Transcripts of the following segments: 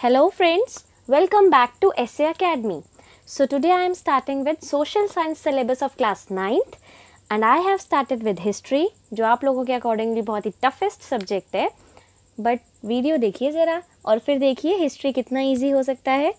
Hello friends, welcome back to Essay Academy. So today I am starting with Social Science syllabus of class 9th and I have started with History जो आप लोगों के accordingly बहुत ही toughest subject है. But video देखिए ज़रा और फिर देखिए हिस्ट्री कितना ईजी हो सकता है.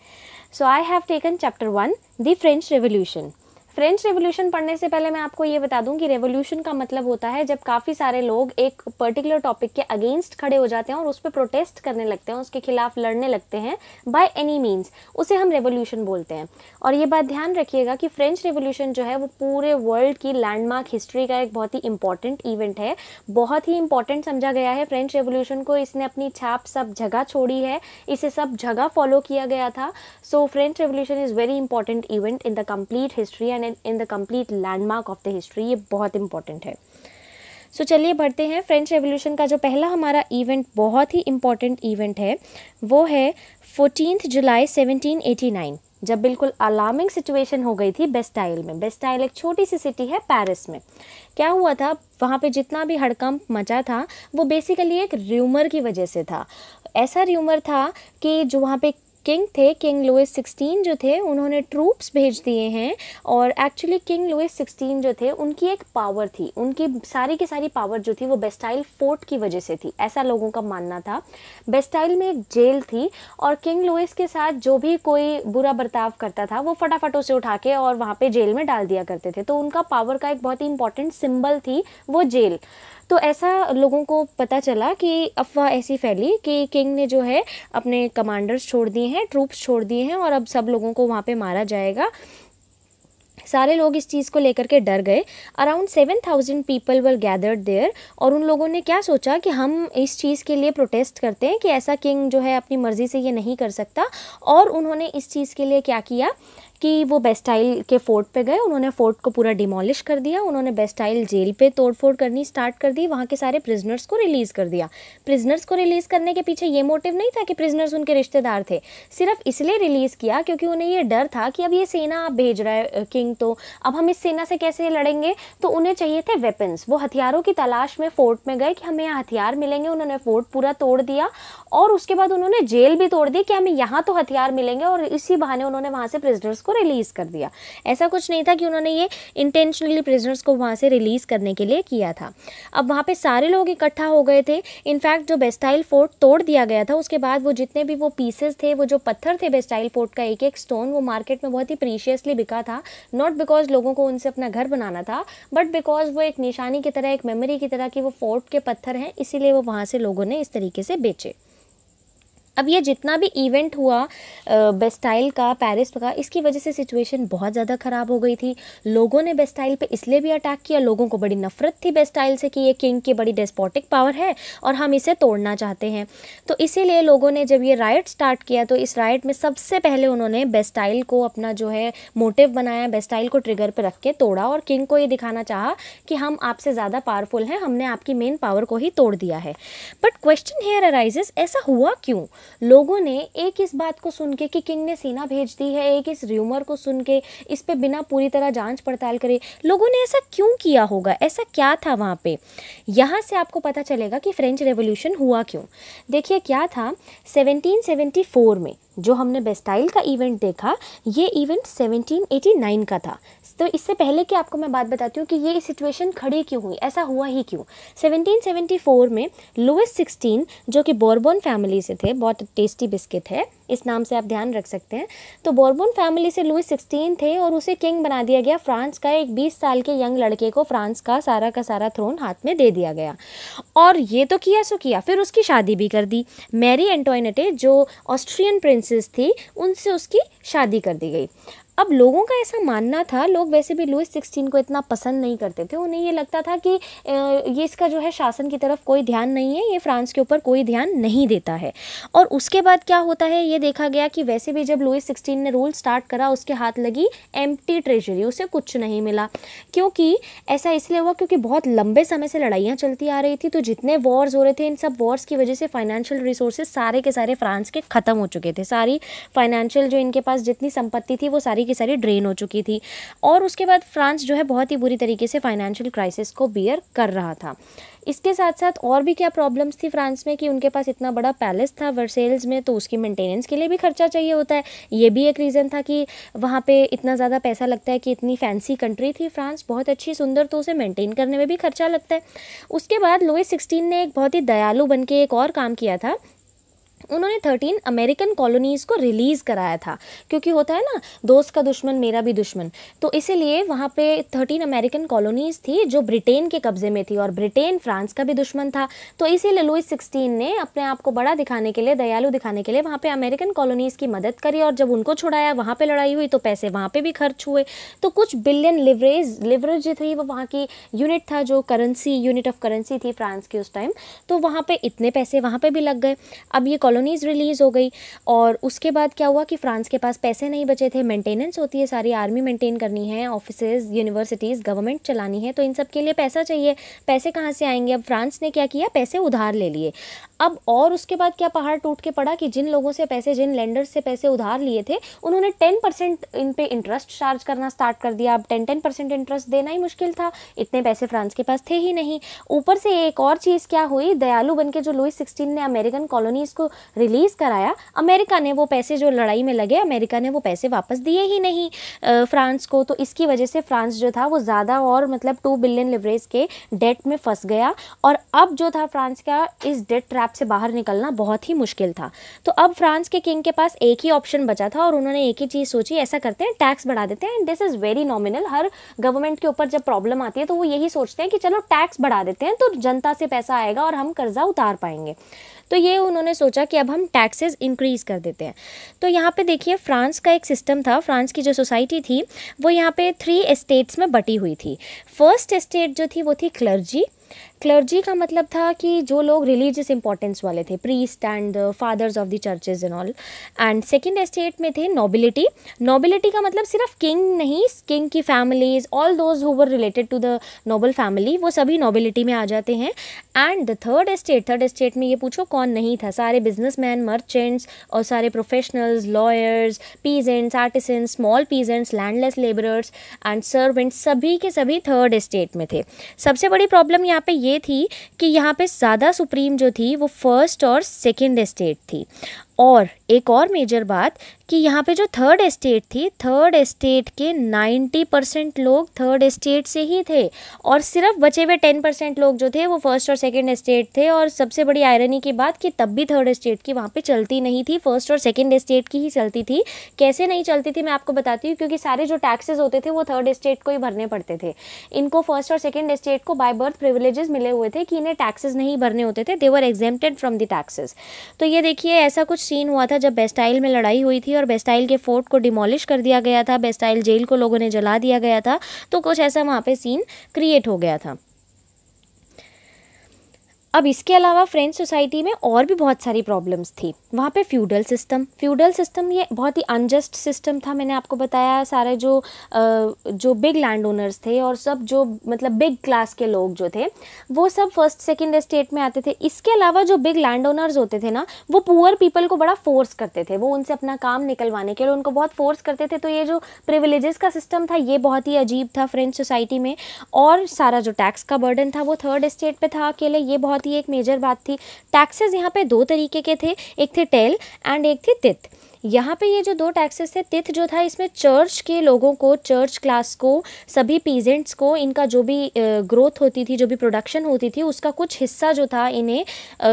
So I have taken chapter 1 the French revolution. French revolution पढ़ने से पहले मैं आपको ये बता दूं कि रेवोल्यूशन का मतलब होता है जब काफ़ी सारे लोग एक पर्टिकुलर टॉपिक के अगेंस्ट खड़े हो जाते हैं और उस पर प्रोटेस्ट करने लगते हैं, उसके खिलाफ लड़ने लगते हैं बाय एनी मीन्स, उसे हम रेवोल्यूशन बोलते हैं. और ये बात ध्यान रखिएगा कि फ्रेंच रेवोल्यूशन जो है वो पूरे वर्ल्ड की लैंडमार्क हिस्ट्री का एक बहुत ही इंपॉर्टेंट इवेंट है. बहुत ही इंपॉर्टेंट समझा गया है फ्रेंच रेवोल्यूशन को. इसने अपनी छाप सब जगह छोड़ी है, इसे सब जगह फॉलो किया गया था. सो French revolution is very important event in the complete history and in the complete landmark of the history. ये बहुत इंपॉर्टेंट है. सो चलिए बढ़ते हैं. फ्रेंच रेवोल्यूशन का जो पहला हमारा इवेंट बहुत ही इंपॉर्टेंट इवेंट है वो है 14 जुलाई 1789, जब बिल्कुल अलार्मिंग सिचुएशन हो गई थी बेस्टाइल में. बेस्टाइल एक छोटी सी सिटी है पेरिस में. क्या हुआ था वहाँ पे, जितना भी हड़कंप मचा था वो बेसिकली एक र्यूमर की वजह से था. ऐसा र्यूमर था कि जो वहाँ पे किंग थे, किंग लुइस 16 जो थे, उन्होंने ट्रूप्स भेज दिए हैं. और एक्चुअली किंग लुइस 16 जो थे उनकी एक पावर थी, उनकी सारी की सारी पावर जो थी वो बेस्टाइल फोर्ट की वजह से थी, ऐसा लोगों का मानना था. बेस्टाइल में एक जेल थी और किंग लुइस के साथ जो भी कोई बुरा बर्ताव करता था वो फटाफट उसे उठा के और वहाँ पे जेल में डाल दिया करते थे. तो उनका पावर का एक बहुत ही इंपॉर्टेंट सिंबल थी वो जेल. तो ऐसा लोगों को पता चला कि अफवाह ऐसी फैली कि किंग ने जो है अपने कमांडर्स छोड़ दिए हैं, ट्रूप्स छोड़ दिए हैं और अब सब लोगों को वहाँ पे मारा जाएगा. सारे लोग इस चीज़ को लेकर के डर गए. Around 7,000 people were gathered there. और उन लोगों ने क्या सोचा कि हम इस चीज़ के लिए प्रोटेस्ट करते हैं कि ऐसा किंग जो है अपनी मर्ज़ी से ये नहीं कर सकता. और उन्होंने इस चीज़ के लिए क्या किया कि वो बेस्टाइल के फोर्ट पे गए, उन्होंने फोर्ट को पूरा डिमोलिश कर दिया, उन्होंने बेस्टाइल जेल पे तोड़फोड़ करनी स्टार्ट कर दी, वहाँ के सारे प्रिजनर्स को रिलीज़ कर दिया. प्रिजनर्स को रिलीज़ करने के पीछे ये मोटिव नहीं था कि प्रिजनर्स उनके रिश्तेदार थे, सिर्फ इसलिए रिलीज़ किया क्योंकि उन्हें ये डर था कि अब ये सेना आप भेज रहा है किंग, तो अब हम इस सेना से कैसे लड़ेंगे. तो उन्हें चाहिए थे वेपन्स. वो हथियारों की तलाश में फोर्ट में गए कि हमें यहाँ हथियार मिलेंगे. उन्होंने फोर्ट पूरा तोड़ दिया और उसके बाद उन्होंने जेल भी तोड़ दी कि हमें यहाँ तो हथियार मिलेंगे, और इसी बहाने उन्होंने वहाँ से प्रिजनर्स को रिलीज़ कर दिया. ऐसा कुछ नहीं था कि उन्होंने ये इंटेंशनली प्रिजनर्स को वहाँ से रिलीज़ करने के लिए किया था. अब वहाँ पे सारे लोग इकट्ठा हो गए थे. इनफैक्ट जो बेस्टाइल फोर्ट तोड़ दिया गया था उसके बाद वो जितने भी वो पीसेस थे, वो जो पत्थर थे बेस्टाइल फोर्ट का, एक एक स्टोन, वो मार्केट में बहुत ही प्रीशियसली बिका था. नॉट बिकॉज लोगों को उनसे अपना घर बनाना था, बट बिकॉज वो एक निशानी की तरह, एक मेमोरी की तरह कि वो फोर्ट के पत्थर हैं, इसीलिए वो वहाँ से लोगों ने इस तरीके से बेचे. अब ये जितना भी इवेंट हुआ बेस्टाइल का, पेरिस का, इसकी वजह से सिचुएशन बहुत ज़्यादा ख़राब हो गई थी. लोगों ने बेस्टाइल पे इसलिए भी अटैक किया, लोगों को बड़ी नफ़रत थी बेस्टाइल से कि ये किंग की बड़ी डेस्पोटिक पावर है और हम इसे तोड़ना चाहते हैं. तो इसीलिए लोगों ने जब ये राइट स्टार्ट किया तो इस राइट में सबसे पहले उन्होंने बेस्टाइल को अपना जो है मोटिव बनाया, बेस्टाइल को ट्रिगर पर रख के तोड़ा और किंग को ये दिखाना चाहा कि हम आपसे ज़्यादा पावरफुल हैं, हमने आपकी मेन पावर को ही तोड़ दिया है. बट क्वेश्चन हियर अराइजेस, ऐसा हुआ क्यों? लोगों ने एक इस बात को सुन के कि किंग ने सेना भेज दी है, एक इस र्यूमर को सुन के, इस पे बिना पूरी तरह जांच पड़ताल करे लोगों ने ऐसा क्यों किया होगा, ऐसा क्या था वहाँ पे? यहाँ से आपको पता चलेगा कि फ्रेंच रेवोल्यूशन हुआ क्यों. देखिए क्या था, 1774 में जो हमने बेस्टाइल का इवेंट देखा, ये इवेंट 1789 का था. तो इससे पहले कि आपको मैं बात बताती हूँ कि ये सिचुएशन खड़ी क्यों हुई, ऐसा हुआ ही क्यों. 1774 में लुइस 16 जो कि बोरबोन फैमिली से थे, बहुत टेस्टी बिस्किट है, इस नाम से आप ध्यान रख सकते हैं. तो बोरबोन फैमिली से लुइस 16 थे और उसे किंग बना दिया गया. फ्रांस का एक 20 साल के यंग लड़के को फ्रांस का सारा थ्रोन हाथ में दे दिया गया. और ये तो किया सो किया, फिर उसकी शादी भी कर दी. मैरी एंटोइनेटे जो ऑस्ट्रियन प्रिंसेस थी, उनसे उसकी शादी कर दी गई. अब लोगों का ऐसा मानना था, लोग वैसे भी लुइस 16 को इतना पसंद नहीं करते थे, उन्हें ये लगता था कि ये इसका जो है शासन की तरफ कोई ध्यान नहीं है, ये फ्रांस के ऊपर कोई ध्यान नहीं देता है. और उसके बाद क्या होता है ये देखा गया कि वैसे भी जब लुइस 16 ने रूल स्टार्ट करा उसके हाथ लगी एम्प्टी ट्रेजरी, उसे कुछ नहीं मिला. क्योंकि ऐसा इसलिए हुआ क्योंकि बहुत लंबे समय से लड़ाइयाँ चलती आ रही थी. तो जितने वॉर्स हो रहे थे, इन सब वॉर्स की वजह से फाइनेंशियल रिसोर्सेज सारे के सारे फ्रांस के ख़त्म हो चुके थे. सारी फाइनेंशियल जो इनके पास जितनी संपत्ति थी वो सारी की सारी ड्रेन हो चुकी थी। और उसके बाद फ्रांस जो है बहुत ही बुरी तरीके से फाइनेंशियल क्राइसिस को बियर कर रहा था। इसके साथ साथ और भी क्या प्रॉब्लम्स थी फ्रांस में कि उनके पास इतना बड़ा पैलेस था वर्सेल्स में, तो उसकी मेंटेनेंस के लिए भी खर्चा चाहिए होता है। ये भी एक रीज़न था कि वहाँ पे इतना ज़्यादा पैसा लगता है कि इतनी फैंसी कंट्री थी फ्रांस, बहुत अच्छी सुंदर, तो उसे मेंटेन करने में भी खर्चा लगता है। उसके बाद लुई 16 ने एक बहुत ही दयालु बन के एक और काम किया था। उन्होंने 13 अमेरिकन कॉलोनीज़ को रिलीज़ कराया था, क्योंकि होता है ना दोस्त का दुश्मन मेरा भी दुश्मन, तो इसीलिए वहाँ पे 13 अमेरिकन कॉलोनीज़ थी जो ब्रिटेन के कब्ज़े में थी, और ब्रिटेन फ्रांस का भी दुश्मन था। तो इसीलिए लुई 16 ने अपने आप को बड़ा दिखाने के लिए, दयालु दिखाने के लिए वहाँ पे अमेरिकन कॉलोनीज़ की मदद करी, और जब उनको छुड़ाया वहाँ पर लड़ाई हुई तो पैसे वहाँ पर भी खर्च हुए। तो कुछ बिलियन लिवरेज जो थी वो वहाँ की यूनिट था, जो करेंसी, यूनिट ऑफ करेंसी थी फ्रांस की उस टाइम, तो वहाँ पर इतने पैसे वहाँ पर भी लग गए। अब ये कॉलोनीज़ रिलीज़ हो गई, और उसके बाद क्या हुआ कि फ्रांस के पास पैसे नहीं बचे थे। मेंटेनेंस होती है, सारी आर्मी मेंटेन करनी है, ऑफिसेज, यूनिवर्सिटीज़, गवर्नमेंट चलानी है, तो इन सब के लिए पैसा चाहिए। पैसे कहाँ से आएंगे? अब फ्रांस ने क्या किया, पैसे उधार ले लिए। अब और उसके बाद क्या पहाड़ टूट के पड़ा कि जिन लोगों से पैसे, जिन लेंडर्स से पैसे उधार लिए थे, उन्होंने 10% इन पे इंटरेस्ट चार्ज करना स्टार्ट कर दिया। अब 10% इंटरेस्ट देना ही मुश्किल था, इतने पैसे फ्रांस के पास थे ही नहीं। ऊपर से एक और चीज़ क्या हुई, दयालु बन के जो लुई 16 ने अमेरिकन कॉलोनीज़ को रिलीज़ कराया, अमेरिका ने वो पैसे जो लड़ाई में लगे, अमेरिका ने वो पैसे वापस दिए ही नहीं फ्रांस को। तो इसकी वजह से फ्रांस जो था वो ज़्यादा और मतलब 2 बिलियन लिवरेज के डेट में फंस गया, और अब जो था फ्रांस का इस डेट ट्रैप से बाहर निकलना बहुत ही मुश्किल था। तो अब फ्रांस के किंग के पास एक ही ऑप्शन बचा था, और उन्होंने एक ही चीज़ सोची, ऐसा करते हैं टैक्स बढ़ा देते हैं। And this is very nominal. Her government के ऊपर जब प्रॉब्लम आती है तो वो यही सोचते हैं कि चलो टैक्स बढ़ा देते हैं तो जनता से पैसा आएगा और हम कर्जा उतार पाएंगे। तो ये उन्होंने सोचा कि अब हम टैक्सेस इंक्रीज़ कर देते हैं। तो यहाँ पे देखिए फ्रांस का एक सिस्टम था, फ्रांस की जो सोसाइटी थी वो यहाँ पे 3 एस्टेट्स में बटी हुई थी। फर्स्ट एस्टेट जो थी वो थी क्लर्जी। क्लर्जी का मतलब था कि जो लोग रिलीजियस इंपॉर्टेंस वाले थे, priest and fathers of the churches and all. And second estate में थे नोबिलिटी। नोबिलिटी का मतलब सिर्फ किंग नहीं, किंग की families, all those who were related to the noble family, वो सभी नोबिलिटी में आ जाते हैं। एंड द थर्ड एस्टेट में ये पूछो कौन नहीं था, सारे बिजनेसमैन, मर्चेंट्स और सारे professionals, lawyers, peasants, artisans, small peasants, landless labourers and servants, सभी के सभी थर्ड एस्टेट में थे। सबसे बड़ी प्रॉब्लम यहाँ पे ये थी कि यहाँ पे ज़्यादा सुप्रीम जो थी वो फर्स्ट और सेकंड एस्टेट थी। और एक और मेजर बात कि यहाँ पे जो थर्ड एस्टेट थी, थर्ड एस्टेट के 90% लोग थर्ड एस्टेट से ही थे, और सिर्फ बचे हुए 10% लोग जो थे वो फर्स्ट और सेकंड एस्टेट थे। और सबसे बड़ी आयरनी की बात कि तब भी थर्ड एस्टेट की वहाँ पे चलती नहीं थी, फर्स्ट और सेकंड एस्टेट की ही चलती थी। कैसे नहीं चलती थी मैं आपको बताती हूँ, क्योंकि सारे जो टैक्सेस होते थे वो थर्ड एस्टेट को ही भरने पड़ते थे। इनको फर्स्ट और सेकंड एस्टेट को बाय बर्थ प्रिविलेजेस मिले हुए थे कि इन्हें टैक्सेस नहीं भरने होते थे, दे वर एग्जेम्प्टेड फ्रॉम द टैक्सेस। तो ये देखिए ऐसा कुछ सीन हुआ था जब बेस्टाइल में लड़ाई हुई थी और बेस्टाइल के फोर्ट को डिमोलिश कर दिया गया था, बेस्टाइल जेल को लोगों ने जला दिया गया था। तो कुछ ऐसा वहाँ पे सीन क्रिएट हो गया था। अब इसके अलावा फ्रेंच सोसाइटी में और भी बहुत सारी प्रॉब्लम्स थी। वहाँ पे फ्यूडल सिस्टम ये बहुत ही अनजस्ट सिस्टम था। मैंने आपको बताया सारे जो बिग लैंड ओनर्स थे और सब जो मतलब बिग क्लास के लोग जो थे वो सब फर्स्ट सेकंड एस्टेट में आते थे। इसके अलावा जो बिग लैंड ओनर्स होते थे ना, वो पुअर पीपल को बड़ा फोर्स करते थे, वो उनसे अपना काम निकलवाने के लिए उनको बहुत फोर्स करते थे। तो ये जो प्रिविलेजेस का सिस्टम था ये बहुत ही अजीब था फ्रेंच सोसाइटी में। और सारा जो टैक्स का बर्डन था वो थर्ड एस्टेट पे था अकेले, ये बहुत ही एक मेजर बात थी। टैक्सेस यहाँ पे 2 तरीके के थे, एक थे टेल एंड एक थी तिथ। यहाँ पे ये जो 2 टैक्सेस थे, तिथ जो था इसमें चर्च के लोगों को, चर्च क्लास को, सभी पीजेंट्स को, इनका जो भी ग्रोथ होती थी, जो भी प्रोडक्शन होती थी, उसका कुछ हिस्सा जो था इन्हें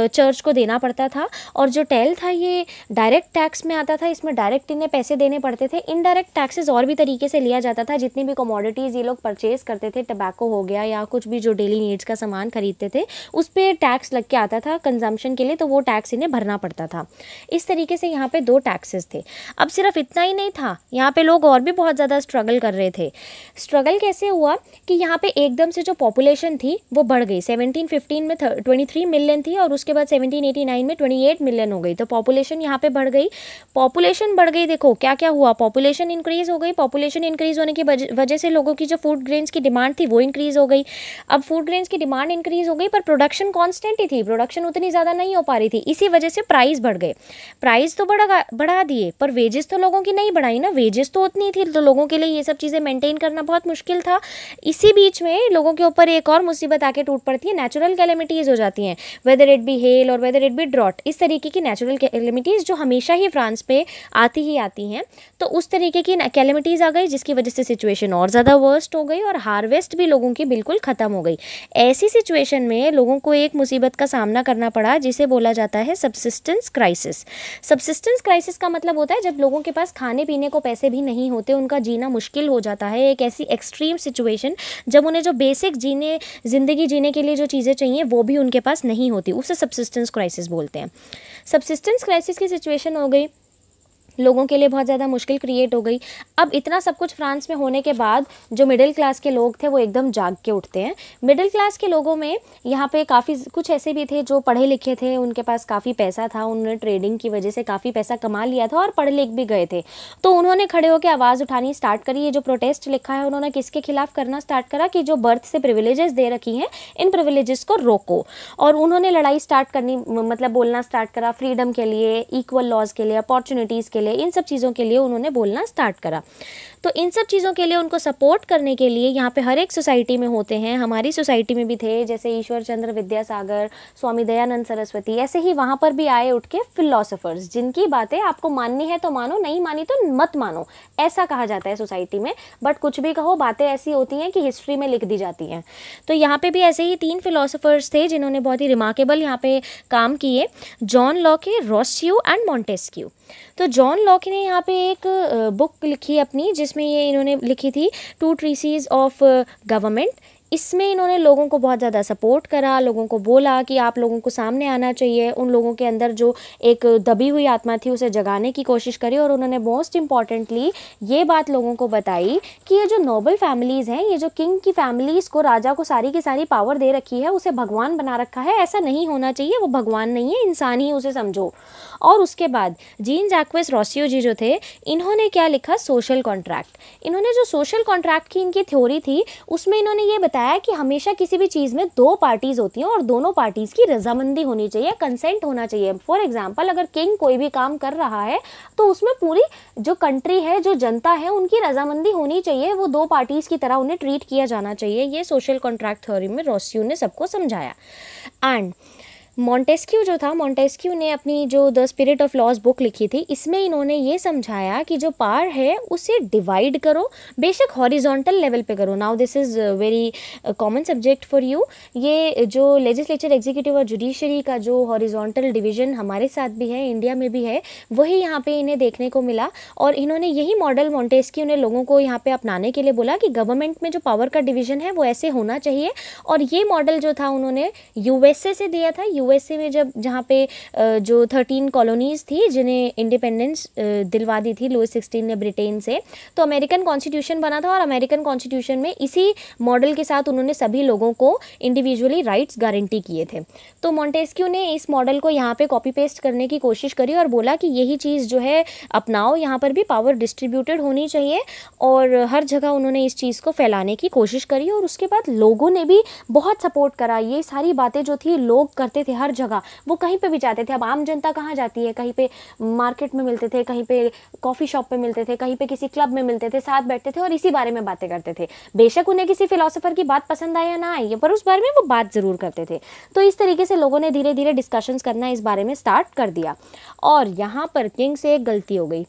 चर्च को देना पड़ता था। और जो टेल था ये डायरेक्ट टैक्स में आता था, इसमें डायरेक्ट इन्हें पैसे देने पड़ते थे। इनडायरेक्ट टैक्सेस और भी तरीके से लिया जाता था, जितनी भी कमोडिटीज़ ये लोग परचेज करते थे, टबैको हो गया या कुछ भी जो डेली नीड्स का सामान खरीदते थे, उस पर टैक्स लग के आता था कंजम्पशन के लिए, तो वो टैक्स इन्हें भरना पड़ता था। इस तरीके से यहाँ पे 2 टैक्सेस थे। अब सिर्फ इतना ही नहीं था, यहाँ पे लोग और भी बहुत ज़्यादा स्ट्रगल कर रहे थे। स्ट्रगल कैसे हुआ कि यहाँ पे एकदम से जो पॉपुलेशन थी वो बढ़ गई। 1715 में 23 मिलियन थी और उसके बाद 1789 में 28 मिलियन हो गई। तो पॉपुलेशन यहाँ पे बढ़ गई। पॉपुलेशन बढ़ गई, देखो क्या क्या हुआ, पॉपुलेशन इंक्रीज़ हो गई। पॉपुलेशन इंक्रीज़ होने की वजह से लोगों की जो फूड ग्रेन्स की डिमांड थी वो इंक्रीज़ हो गई। अब फूड ग्रेन्स की डिमांड इंक्रीज़ हो गई पर प्रोडक्शन कॉन्स्टेंट ही थी, प्रोडक्शन उतनी ज़्यादा नहीं हो पा रही थी। इसी वजह से प्राइस बढ़ गए। प्राइस तो बढ़ा दिए, पर वेजेस तो लोगों की नहीं बढ़ाई ना, वेजेस तो उतनी थी, तो लोगों के लिए ये सब चीज़ें मेंटेन करना बहुत मुश्किल था। इसी बीच में लोगों के ऊपर एक और मुसीबत आके टूट पड़ती है, नेचुरल कैलेमिटीज़ हो जाती हैं, वेदर इट बी हेल और वेदर इट बी ड्रॉट, इस तरीके की नेचुरल कैलेमिटीज़ जो हमेशा ही फ्रांस पे आती ही आती हैं। तो उस तरीके की कैलेमिटीज़ आ गई जिसकी वजह से सिचुएशन और ज़्यादा वर्स्ट हो गई और हार्वेस्ट भी लोगों की बिल्कुल ख़त्म हो गई। ऐसी सिचुएशन में लोगों को एक मुसीबत का सामना करना पड़ा जिसे बोला जाता है सब्सिस्टेंस क्राइसिस। सब्सिस्टेंस क्राइसिस का मतलब होता है जब लोगों के पास खाने पीने को पैसे भी नहीं होते, उनका जीना मुश्किल हो जाता है, एक ऐसी एक्सट्रीम सिचुएशन जब उन्हें जो बेसिक ज़िंदगी जीने के लिए जो चीज़ें चाहिए वो भी उनके पास नहीं होती, उसे सब्सिस्टेंस क्राइसिस बोलते हैं। सब्सिस्टेंस क्राइसिस की सिचुएशन हो गई, लोगों के लिए बहुत ज़्यादा मुश्किल क्रिएट हो गई। अब इतना सब कुछ फ्रांस में होने के बाद जो मिडिल क्लास के लोग थे वो एकदम जाग के उठते हैं। मिडिल क्लास के लोगों में यहाँ पे काफ़ी कुछ ऐसे भी थे जो पढ़े लिखे थे, उनके पास काफ़ी पैसा था, उन्होंने ट्रेडिंग की वजह से काफ़ी पैसा कमा लिया था और पढ़ लिख भी गए थे। तो उन्होंने खड़े होकर आवाज़ उठानी स्टार्ट करी। ये जो प्रोटेस्ट लिखा है उन्होंने किसके खिलाफ करना स्टार्ट करा कि जो बर्थ से प्रिविलेजेस दे रखी हैं इन प्रिविलेजेस को रोको। और उन्होंने लड़ाई स्टार्ट करनी, मतलब बोलना स्टार्ट करा फ्रीडम के लिए, इक्वल लॉज के लिए, अपॉर्चुनिटीज़ के लिए, इन सब चीज़ों के लिए उन्होंने बोलना स्टार्ट करा। तो इन सब चीज़ों के लिए उनको सपोर्ट करने के लिए यहाँ पे हर एक सोसाइटी में होते हैं, हमारी सोसाइटी में भी थे, जैसे ईश्वर चंद्र विद्यासागर, स्वामी दयानंद सरस्वती, ऐसे ही वहाँ पर भी आए उठ के फिलोसोफर्स जिनकी बातें आपको माननी है तो मानो, नहीं मानी तो मत मानो, ऐसा कहा जाता है सोसाइटी में। बट कुछ भी कहो, बातें ऐसी होती हैं कि हिस्ट्री में लिख दी जाती हैं। तो यहाँ पे भी ऐसे ही 3 फिलोसोफर्स थे जिन्होंने बहुत ही रिमार्केबल यहाँ पे काम किए, जॉन लॉके, रोस्यू एंड मॉन्टेस्क्यू। तो जॉन लॉक ने यहाँ पे एक बुक लिखी अपनी जिसमें ये इन्होंने लिखी थी 2 ट्रीसीज ऑफ गवर्नमेंट। इसमें इन्होंने लोगों को बहुत ज़्यादा सपोर्ट करा, लोगों को बोला कि आप लोगों को सामने आना चाहिए, उन लोगों के अंदर जो एक दबी हुई आत्मा थी उसे जगाने की कोशिश करी। और उन्होंने मोस्ट इम्पॉर्टेंटली ये बात लोगों को बताई कि ये जो नोबल फैमिलीज़ हैं, ये जो किंग की फैमिलीज़ को, राजा को सारी की सारी पावर दे रखी है, उसे भगवान बना रखा है, ऐसा नहीं होना चाहिए, वो भगवान नहीं है, इंसान ही उसे समझो। और उसके बाद जीन जैक्वेस रोस्सियो जी जो थे, इन्होंने क्या लिखा, सोशल कॉन्ट्रैक्ट। इन्होंने जो सोशल कॉन्ट्रैक्ट की इनकी थ्योरी थी उसमें इन्होंने ये बताया कि हमेशा किसी भी चीज़ में 2 पार्टीज़ होती हैं और दोनों पार्टीज़ की रजामंदी होनी चाहिए, कंसेंट होना चाहिए। फॉर एग्जाम्पल, अगर किंग कोई भी काम कर रहा है तो उसमें पूरी जो कंट्री है, जो जनता है, उनकी रजामंदी होनी चाहिए, वो 2 पार्टीज़ की तरह उन्हें ट्रीट किया जाना चाहिए। ये सोशल कॉन्ट्रैक्ट थ्योरी में रोस्सियो ने सबको समझाया। एंड मॉन्टेस्क्यू जो था, मॉन्टेस्क्यू ने अपनी जो the spirit of laws book लिखी थी, इसमें इन्होंने ये समझाया कि जो पावर है उसे डिवाइड करो, बेशक हॉरिजॉन्टल लेवल पे करो। Now this is very common subject for you. ये जो लेजिस्लेचर, एग्जीक्यूटिव और जुडिशरी का जो हॉरिजॉन्टल डिवीज़न हमारे साथ भी है, इंडिया में भी है, वही यहाँ पे इन्हें देखने को मिला। और इन्होंने यही मॉडल मॉन्टेस्क्यू ने लोगों को यहाँ पे अपनाने के लिए बोला कि गवर्नमेंट में जो पावर का डिवीज़न है वो ऐसे होना चाहिए। और ये मॉडल जो था उन्होंने यूएसए से दिया था। यूएसए में जहाँ पे जो 13 कॉलोनीज़ थी जिन्हें इंडिपेंडेंस दिलवा दी थी लुइस 16 ने ब्रिटेन से, तो अमेरिकन कॉन्स्टिट्यूशन बना था और अमेरिकन कॉन्स्टिट्यूशन में इसी मॉडल के साथ उन्होंने सभी लोगों को इंडिविजुअली राइट्स गारंटी किए थे। तो मॉन्टेस्क्यू ने इस मॉडल को यहाँ पे कॉपी पेस्ट करने की कोशिश करी और बोला कि यही चीज़ जो है अपनाओ, यहाँ पर भी पावर डिस्ट्रीब्यूटेड होनी चाहिए। और हर जगह उन्होंने इस चीज़ को फैलाने की कोशिश करी और उसके बाद लोगों ने भी बहुत सपोर्ट करा। ये सारी बातें जो थी लोग करते थे हर जगह, वो कहीं पे भी जाते थे। अब आम जनता कहाँ जाती है, कहीं पे मार्केट में मिलते थे, कहीं पे कॉफ़ी शॉप पे मिलते थे, कहीं पे किसी क्लब में मिलते थे, साथ बैठते थे और इसी बारे में बातें करते थे। बेशक उन्हें किसी फिलोसोफर की बात पसंद आए या ना आई, पर उस बारे में वो बात ज़रूर करते थे। तो इस तरीके से लोगों ने धीरे धीरे डिस्कशंस करना इस बारे में स्टार्ट कर दिया। और यहाँ पर किंग से एक गलती हो गई।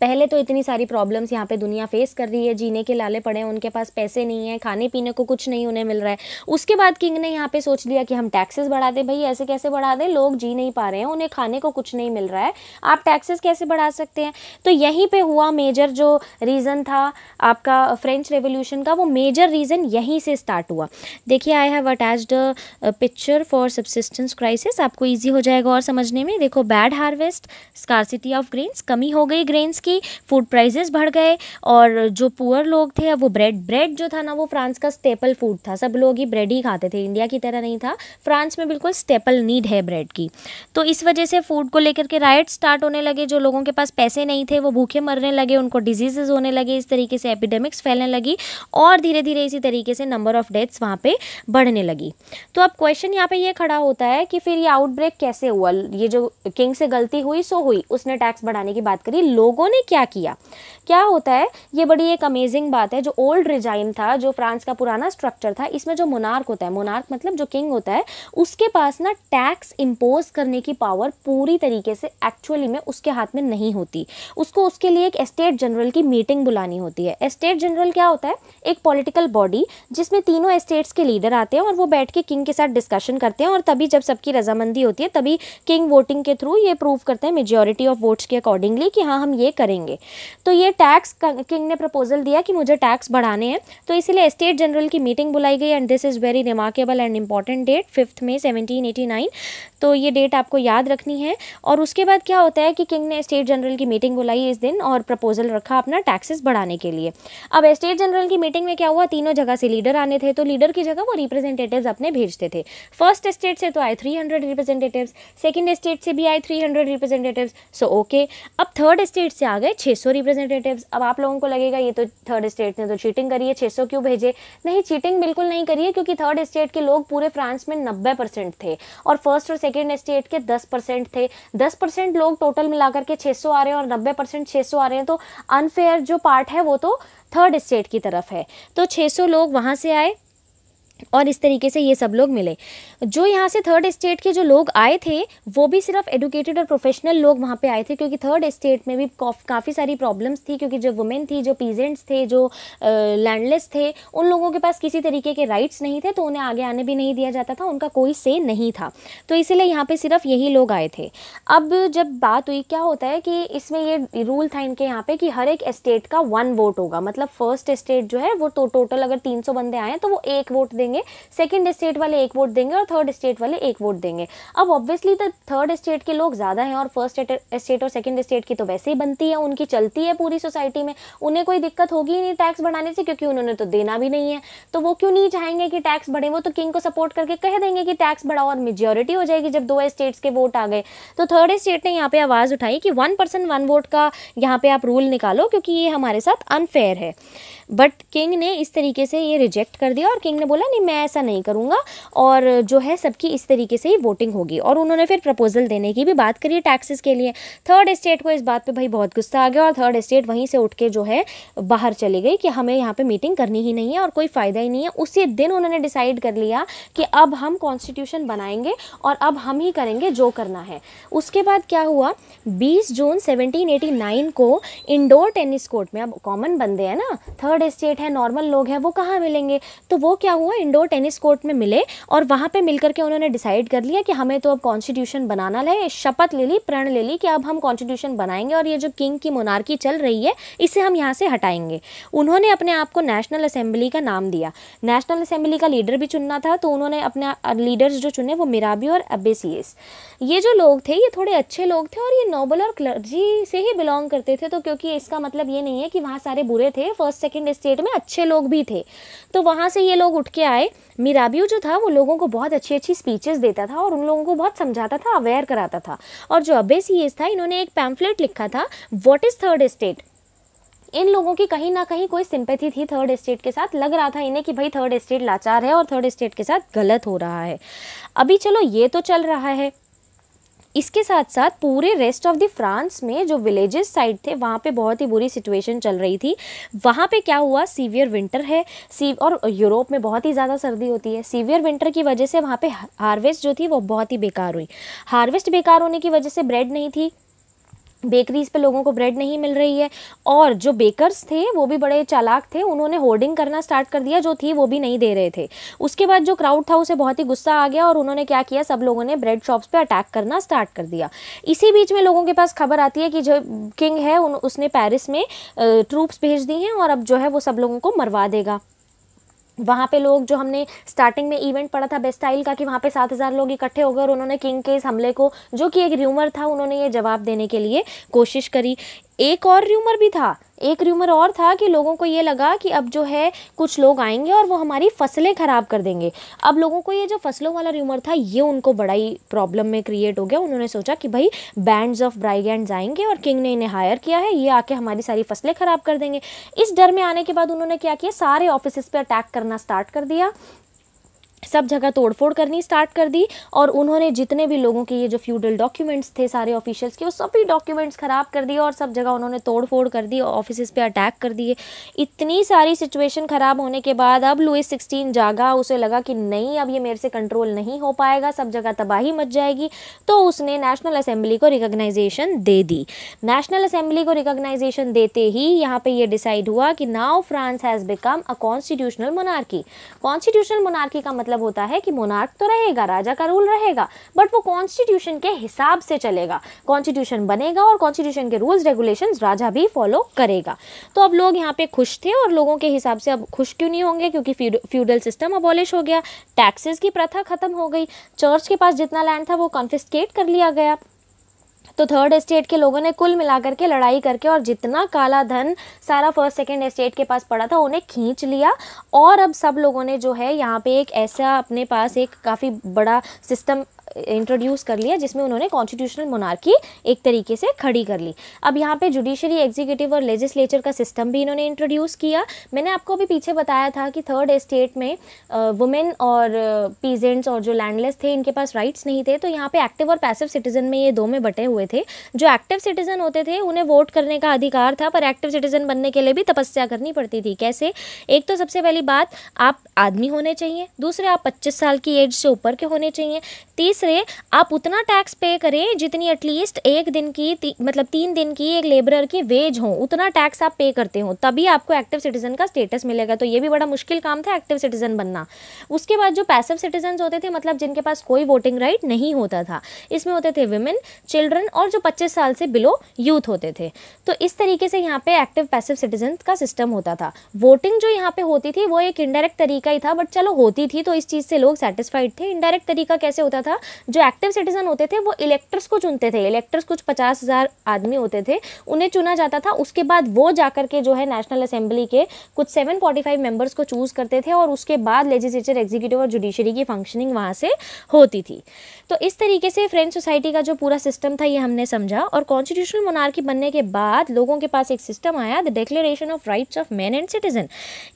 पहले तो इतनी सारी प्रॉब्लम्स यहाँ पे दुनिया फेस कर रही है, जीने के लाले पड़े हैं, उनके पास पैसे नहीं है, खाने पीने को कुछ नहीं उन्हें मिल रहा है। उसके बाद किंग ने यहाँ पे सोच लिया कि हम टैक्सेस बढ़ा दें। भाई ऐसे कैसे बढ़ा दें, लोग जी नहीं पा रहे हैं, उन्हें खाने को कुछ नहीं मिल रहा है, आप टैक्सेस कैसे बढ़ा सकते हैं। तो यहीं पे हुआ मेजर जो रीज़न था आपका फ्रेंच रेवोल्यूशन का, वो मेजर रीज़न यहीं से स्टार्ट हुआ। देखिए, I have attached a picture for subsistence crisis, आपको ईजी हो जाएगा और समझने में। देखो, bad harvest, scarcity of grains, कमी हो गई ग्रेन्स की, लगी, फूड प्राइसेस बढ़ गए, और जो पुअर लोग थे अब वो ब्रेड जो था ना वो फ्रांस का स्टेपल फूड था, सब लोग ही ब्रेड ही खाते थे, इंडिया की तरह नहीं था, फ्रांस में बिल्कुल स्टेपल नीड है ब्रेड की। तो इस वजह से फूड को लेकर के राइट स्टार्ट होने लगे, जो लोगों के पास पैसे नहीं थे वो भूखे मरने लगे, उनको डिजीजेज होने लगे, इस तरीके से एपिडेमिक्स फैलने लगी, और धीरे धीरे इसी तरीके से नंबर ऑफ डेथ्स वहाँ पे बढ़ने लगी। तो अब क्वेश्चन यहाँ पे ये खड़ा होता है कि फिर ये आउटब्रेक कैसे हुआ, ये जो किंग से गलती हुई सो हुई, उसने टैक्स बढ़ाने की बात करी, लोगों ने क्या किया, क्या होता है, ये बड़ी एक अमेजिंग बात है। जो ओल्ड रिजाइम था, जो फ्रांस का पुराना स्ट्रक्चर था, इसमें जो मोनार्क होता है, मोनार्क मतलब जो किंग होता है, उसके पास ना टैक्स इम्पोज करने की पावर पूरी तरीके से एक्चुअली में उसके हाथ में नहीं होती। उसको उसके लिए एक एस्टेट जनरल की मीटिंग बुलानी होती है। एस्टेट जनरल क्या होता है, एक पॉलिटिकल बॉडी जिसमें तीनों एस्टेट्स के लीडर आते हैं और वो बैठ के किंग के साथ डिस्कशन करते हैं, और तभी जब सबकी रजामंदी होती है तभी किंग वोटिंग के थ्रू ये प्रूव करते हैं मेजॉरिटी ऑफ वोट्स के अकॉर्डिंगली कि हाँ हम ये करेंगे। तो ये टैक्स किंग ने प्रपोजल दिया कि मुझे टैक्स बढ़ाने हैं, तो इसीलिए एस्टेट जनरल की मीटिंग बुलाई गई, and this is very remarkable and important date, 5 May 1789। तो ये डेट आपको याद रखनी है। और उसके बाद क्या होता है कि किंग ने एस्टेट जनरल की मीटिंग बुलाई इस दिन और प्रपोजल रखा अपना टैक्सेस बढ़ाने के लिए। अब एस्टेट जनरल की मीटिंग में क्या हुआ, तीनों जगह से लीडर आने थे, तो लीडर की जगह वो रिप्रेजेंटेटिव्स अपने भेजते थे। फर्स्ट एस्टेट से तो आए 300 रिप्रेजेंटेटिव्स, सेकंड एस्टेट से भी आए 300 रिप्रेजेंटेटिव्स, सो ओके। अब थर्ड एस्टेट से आ गए 600 रिप्रेजेंटेटिव्स। अब आप लोगों को लगेगा ये तो थर्ड एस्टेट ने तो चीटिंग करी है, 600 क्यों भेजे? नहीं, चीटिंग बिल्कुल नहीं करी है, क्योंकि थर्ड एस्टेट के लोग पूरे फ्रांस में 90% थे और फर्स्ट और सेकंड एस्टेट के 10% थे। 10% लोग टोटल मिलाकर के 600 आ रहे हैं और 90% 600 आ रहे हैं, तो अनफेयर जो पार्ट है वो तो थर्ड एस्टेट की तरफ है। तो 600 लोग वहाँ से आए और इस तरीके से ये सब लोग मिले। जो यहाँ से थर्ड एस्टेट के जो लोग आए थे वो भी सिर्फ एडुकेटेड और प्रोफेशनल लोग वहाँ पे आए थे, क्योंकि थर्ड एस्टेट में भी काफ़ी सारी प्रॉब्लम्स थी, क्योंकि जो वुमेन थी, जो पीजेंट्स थे, जो लैंडलेस थे, उन लोगों के पास किसी तरीके के राइट्स नहीं थे, तो उन्हें आगे आने भी नहीं दिया जाता था, उनका कोई से नहीं था। तो इसीलिए यहाँ पर सिर्फ यही लोग आए थे। अब जब बात हुई, क्या होता है कि इसमें ये रूल था इनके यहाँ पे कि हर एक एस्टेट का 1 वोट होगा, मतलब फर्स्ट एस्टेट जो है वो तो टोटल अगर 300 बंदे आए तो वो 1 वोट देंगे, सेकंड एस्टेट वाले 1 वोट देंगे और थर्ड एस्टेट वाले 1 वोट देंगे। अब ऑब्वियसली तो थर्ड एस्टेट के लोग ज़्यादा हैं और फर्स्ट एस्टेट और सेकंड एस्टेट की तो वैसे ही बनती है, उनकी चलती है पूरी सोसाइटी में, उन्हें कोई दिक्कत होगी ही नहीं टैक्स बढ़ाने से, क्योंकि उन्होंने तो देना भी नहीं है। तो वो क्यों नहीं चाहेंगे कि टैक्स बढ़े, वो तो किंग को सपोर्ट करके कह देंगे कि टैक्स बढ़ाओ और मेजॉरिटी हो जाएगी जब 2 एस्टेट्स के वोट आ गए। तो थर्ड एस्टेट ने यहाँ पे आवाज़ उठाई कि 1 पर्सन 1 वोट का यहाँ पे आप रूल निकालो, क्योंकि ये हमारे साथ अनफेयर है। बट किंग ने इस तरीके से ये रिजेक्ट कर दिया और किंग ने बोला नहीं, मैं ऐसा नहीं करूँगा, और जो है सबकी इस तरीके से ही वोटिंग होगी। और उन्होंने फिर प्रपोजल देने की भी बात करी टैक्सेस के लिए। थर्ड एस्टेट को इस बात पे भाई बहुत गुस्सा आ गया और थर्ड एस्टेट वहीं से उठ के जो है बाहर चली गई कि हमें यहाँ पे मीटिंग करनी ही नहीं है और कोई फ़ायदा ही नहीं है। उसी दिन उन्होंने डिसाइड कर लिया कि अब हम कॉन्स्टिट्यूशन बनाएंगे और अब हम ही करेंगे जो करना है। उसके बाद क्या हुआ, 20 जून 1789 को इंडोर टेनिस कोर्ट में, अब कॉमन बंदे हैं ना, थर्ड एस्टेट है, नॉर्मल लोग हैं, वो कहाँ मिलेंगे, तो वो क्या हुआ, इंडोर टेनिस कोर्ट में मिले और वहाँ पे मिलकर के उन्होंने डिसाइड कर लिया कि हमें तो अब कॉन्स्टिट्यूशन बनाना है। शपथ ले ली, प्रण ले ली कि अब हम कॉन्स्टिट्यूशन बनाएंगे और ये जो किंग की मोनार्की चल रही है इसे हम यहाँ से हटाएंगे। उन्होंने अपने आप को नेशनल असेंबली का नाम दिया। नेशनल असेंबली का लीडर भी चुनना था, तो उन्होंने अपने लीडर्स जो चुने वो मिराबी और अब्बेसियस। ये जो लोग थे ये थोड़े अच्छे लोग थे और ये नोबल और क्लर्जी से ही बिलोंग करते थे, तो क्योंकि इसका मतलब ये नहीं है कि वहाँ सारे बुरे थे, फर्स्ट सेकंड एस्टेट में अच्छे लोग भी थे। तो वहाँ से ये लोग उठ के आए। मिराबियो जो था वो लोगों को बहुत अच्छी अच्छी स्पीचेस देता था और उन लोगों को बहुत समझाता था, अवेयर कराता था। और जो अब्बेसियस था, इन्होंने एक पैम्फलेट लिखा था, व्हाट इज़ थर्ड एस्टेट। इन लोगों की कहीं ना कहीं कोई सिंपैथी थी थर्ड एस्टेट के साथ, लग रहा था इन्हें कि भाई थर्ड एस्टेट लाचार है और थर्ड एस्टेट के साथ गलत हो रहा है। अभी चलो ये तो चल रहा है, इसके साथ साथ पूरे रेस्ट ऑफ द फ्रांस में जो विलेजेस साइड थे वहाँ पे बहुत ही बुरी सिचुएशन चल रही थी। वहाँ पे क्या हुआ, सीवियर विंटर है, और यूरोप में बहुत ही ज़्यादा सर्दी होती है। सीवियर विंटर की वजह से वहाँ पे हार्वेस्ट जो थी वो बहुत ही बेकार हुई। हार्वेस्ट बेकार होने की वजह से ब्रेड नहीं थी, बेकरीज पे लोगों को ब्रेड नहीं मिल रही है, और जो बेकर्स थे वो भी बड़े चालाक थे, उन्होंने होर्डिंग करना स्टार्ट कर दिया, जो थी वो भी नहीं दे रहे थे। उसके बाद जो क्राउड था उसे बहुत ही गुस्सा आ गया और उन्होंने क्या किया, सब लोगों ने ब्रेड शॉप्स पे अटैक करना स्टार्ट कर दिया। इसी बीच में लोगों के पास खबर आती है कि जो किंग है उसने पेरिस में ट्रूप्स भेज दी हैं और अब जो है वो सब लोगों को मरवा देगा। वहाँ पे लोग, जो हमने स्टार्टिंग में इवेंट पढ़ा था बेस्टाइल का कि वहाँ पे 7,000 लोग इकट्ठे हो गए और उन्होंने किंग के इस हमले को, जो कि एक र्यूमर था, उन्होंने ये जवाब देने के लिए कोशिश करी। एक और र्यूमर भी था, एक र्यूमर और था कि लोगों को ये लगा कि अब जो है कुछ लोग आएंगे और वो हमारी फसलें ख़राब कर देंगे। अब लोगों को ये जो फसलों वाला र्यूमर था ये उनको बड़ा ही प्रॉब्लम में क्रिएट हो गया। उन्होंने सोचा कि भाई बैंड्स ऑफ ब्राइगेंड्स आएंगे और किंग ने इन्हें हायर किया है, ये आके हमारी सारी फसलें ख़राब कर देंगे। इस डर में आने के बाद उन्होंने क्या किया, सारे ऑफिस पे अटैक करना स्टार्ट कर दिया, सब जगह तोड़फोड़ करनी स्टार्ट कर दी और उन्होंने जितने भी लोगों के ये जो फ्यूडल डॉक्यूमेंट्स थे सारे ऑफिशियल्स के, वो सभी डॉक्यूमेंट्स ख़राब कर दिए और सब जगह उन्होंने तोड़फोड़ कर दी, ऑफिस पे अटैक कर दिए। इतनी सारी सिचुएशन ख़राब होने के बाद अब लुइस 16 जागा, उसे लगा कि नहीं अब ये मेरे से कंट्रोल नहीं हो पाएगा, सब जगह तबाही मच जाएगी। तो उसने नेशनल असेंबली को रिकॉग्नाइजेशन दे दी। नेशनल असेंबली को रिकॉग्नाइजेशन देते ही यहाँ पे ये डिसाइड हुआ कि now France has become a constitutional monarchy. Constitutional monarchy का मतलब होता है कि मोनार्क तो रहेगा, राजा का रूल रहेगा, बट वो कॉन्स्टिट्यूशन के हिसाब से चलेगा। कॉन्स्टिट्यूशन बनेगा और कॉन्स्टिट्यूशन के रूल्स रेगुलेशंस राजा भी फॉलो करेगा। तो अब लोग यहाँ पे खुश थे और लोगों के हिसाब से अब खुश क्यों नहीं होंगे, क्योंकि फ्यूडल सिस्टम अबॉलिश हो गया, टैक्सेस की प्रथा खत्म हो गई, चर्च के पास जितना लैंड था वो कॉन्फिस्केट कर लिया गया। तो थर्ड एस्टेट के लोगों ने कुल मिलाकर के लड़ाई करके और जितना काला धन सारा फर्स्ट सेकंड एस्टेट के पास पड़ा था उन्हें खींच लिया। और अब सब लोगों ने जो है यहाँ पे एक ऐसा अपने पास एक काफ़ी बड़ा सिस्टम इंट्रोड्यूस कर लिया जिसमें उन्होंने कॉन्स्टिट्यूशनल मोनार्की एक तरीके से खड़ी कर ली। अब यहाँ पे जुडिशरी, एग्जीक्यूटिव और लेजिस्लेचर का सिस्टम भी इन्होंने इंट्रोड्यूस किया। मैंने आपको अभी पीछे बताया था कि थर्ड एस्टेट में वुमेन और पीजेंट्स और जो लैंडलेस थे इनके पास राइट्स नहीं थे। तो यहाँ पे एक्टिव और पैसिव सिटीजन में ये दो में बटे हुए थे। जो एक्टिव सिटीजन होते थे उन्हें वोट करने का अधिकार था, पर एक्टिव सिटीजन बनने के लिए भी तपस्या करनी पड़ती थी। कैसे? एक तो सबसे पहली बात, आप आदमी होने चाहिए, दूसरे आप 25 साल की एज से ऊपर के होने चाहिए, तीसरे आप उतना टैक्स पे करें जितनी एटलीस्ट एक दिन की मतलब 3 दिन की एक लेबरर की वेज हो, उतना टैक्स आप पे करते हो, तभी आपको एक्टिव सिटीजन का स्टेटस मिलेगा। तो ये भी बड़ा मुश्किल काम था एक्टिव सिटीजन बनना। उसके बाद जो पैसिव सिटीजन होते थे, मतलब जिनके पास कोई वोटिंग राइट नहीं होता था, इसमें होते थे विमेन, चिल्ड्रन और जो 25 साल से बिलो यूथ होते थे। तो इस तरीके से यहाँ पे एक्टिव पैसिव सिटीजन का सिस्टम होता था। वोटिंग जो यहाँ पे होती थी वो एक इनडायरेक्ट तरीका ही था, बट चलो होती थी तो इस चीज़ से लोग सेटिस्फाइड थे। इनडायरेक्ट तरीका कैसे होता था? जो एक्टिव सिटीजन होते थे वो इलेक्टर्स को चुनते थे। इलेक्टर्स कुछ 50,000 आदमी होते थे, उन्हें चुना जाता था। उसके बाद वो जाकर के जो है नेशनल असेंबली के कुछ 745 मेंबर्स को चूज करते थे और उसके बाद लेजिस्लेचर, एग्जीक्यूटिव और जुडिशरी की फंक्शनिंग वहाँ से होती थी। तो इस तरीके से फ्रेंच सोसाइटी का जो पूरा सिस्टम था ये हमने समझा। और कॉन्स्टिट्यूशनल मोनार्की बनने के बाद लोगों के पास एक सिस्टम आया, the declaration of rights of man and citizen.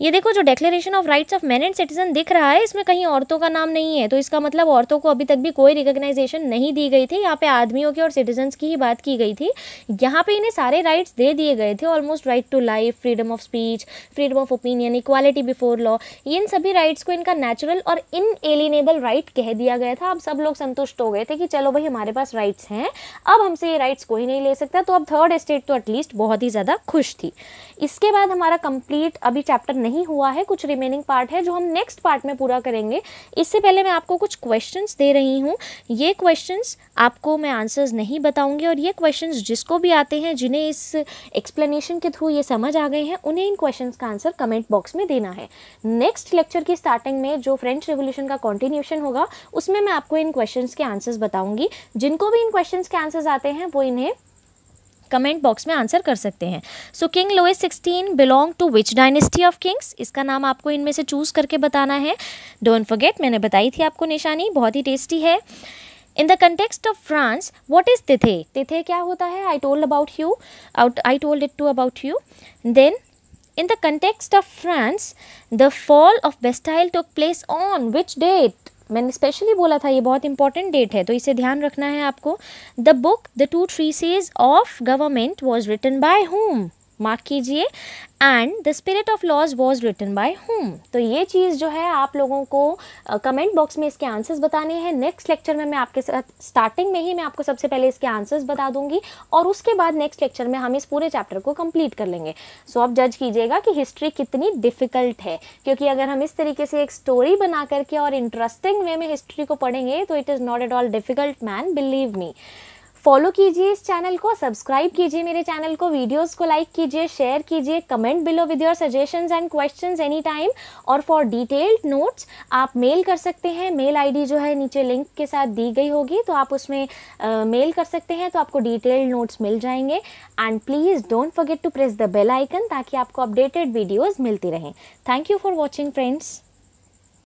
ये देखो, जो declaration of rights of man and citizen दिख रहा है इसमें कहीं औरतों का नाम नहीं है, तो इसका मतलब औरतों को अभी तक भी कोई रिकॉग्नाइजेशन नहीं दी गई थी। यहाँ पे आदमियों की और सिटीजन्स की ही बात की गई थी। यहाँ पे इन्हें सारे राइट्स दे दिए गए थे, almost right to life, freedom of speech, freedom of opinion, equality before law, इन सभी राइट्स को इनका नेचुरल और इनएलिनेबल राइट कह दिया गया था। अब सब लोग संतुष्ट हो गए थे कि चलो भाई हमारे पास राइट्स हैं, अब हमसे ये राइट्स कोई नहीं ले सकता। तो अब थर्ड एस्टेट तो एटलीस्ट बहुत ही ज़्यादा खुश थी। इसके बाद हमारा कंप्लीट अभी चैप्टर नहीं हुआ है, कुछ रिमेनिंग पार्ट है जो हम नेक्स्ट पार्ट में पूरा करेंगे। इससे पहले मैं आपको कुछ क्वेश्चंस दे रही हूँ। ये क्वेश्चंस आपको मैं आंसर्स नहीं बताऊंगी और ये क्वेश्चंस जिसको भी आते हैं, जिन्हें इस एक्सप्लेनेशन के थ्रू ये समझ आ गए हैं, उन्हें इन क्वेश्चंस का आंसर कमेंट बॉक्स में देना है। नेक्स्ट लेक्चर की स्टार्टिंग में जो फ्रेंच रेवोल्यूशन का कॉन्टिन्यूशन होगा उसमें मैं आपको इन क्वेश्चंस के आंसर्स बताऊंगी। जिनको भी इन क्वेश्चंस के आंसर्स आते हैं वो इन्हें कमेंट बॉक्स में आंसर कर सकते हैं। So king Louis 16 belong to which dynasty of kings, इसका नाम आपको इनमें से चूज करके बताना है। डोंट फॉरगेट, मैंने बताई थी आपको निशानी, बहुत ही टेस्टी है। In the context of France, what is tithe? Tithe क्या होता है? I told it to about you. Then in the context of France, the fall of Bastille took place on which date? मैंने specially बोला था ये बहुत important date है, तो इसे ध्यान रखना है आपको। The book the two treatises of government was written by whom? Mark कीजिए। And the spirit of laws was written by whom? तो ये चीज़ जो है आप लोगों को कमेंट बॉक्स में इसके आंसर्स बताने हैं। नेक्स्ट लेक्चर में मैं आपके साथ स्टार्टिंग में ही मैं आपको सबसे पहले इसके आंसर्स बता दूंगी और उसके बाद नेक्स्ट लेक्चर में हम इस पूरे चैप्टर को कंप्लीट कर लेंगे। सो आप जज कीजिएगा कि हिस्ट्री कितनी डिफ़िकल्ट है, क्योंकि अगर हम इस तरीके से एक स्टोरी बना करके और इंटरेस्टिंग वे में हिस्ट्री को पढ़ेंगे तो it is not at all difficult man, believe me. Follow कीजिए इस चैनल को, सब्सक्राइब कीजिए मेरे चैनल को, वीडियोस को लाइक कीजिए, शेयर कीजिए, comment below with your suggestions and questions any time. और फॉर डिटेल्ड नोट्स आप मेल कर सकते हैं, मेल आईडी जो है नीचे लिंक के साथ दी गई होगी, तो आप उसमें मेल कर सकते हैं, तो आपको डिटेल्ड नोट्स मिल जाएंगे। And please don't forget to press the bell icon ताकि आपको अपडेटेड वीडियोज़ मिलती रहें। Thank you for watching friends.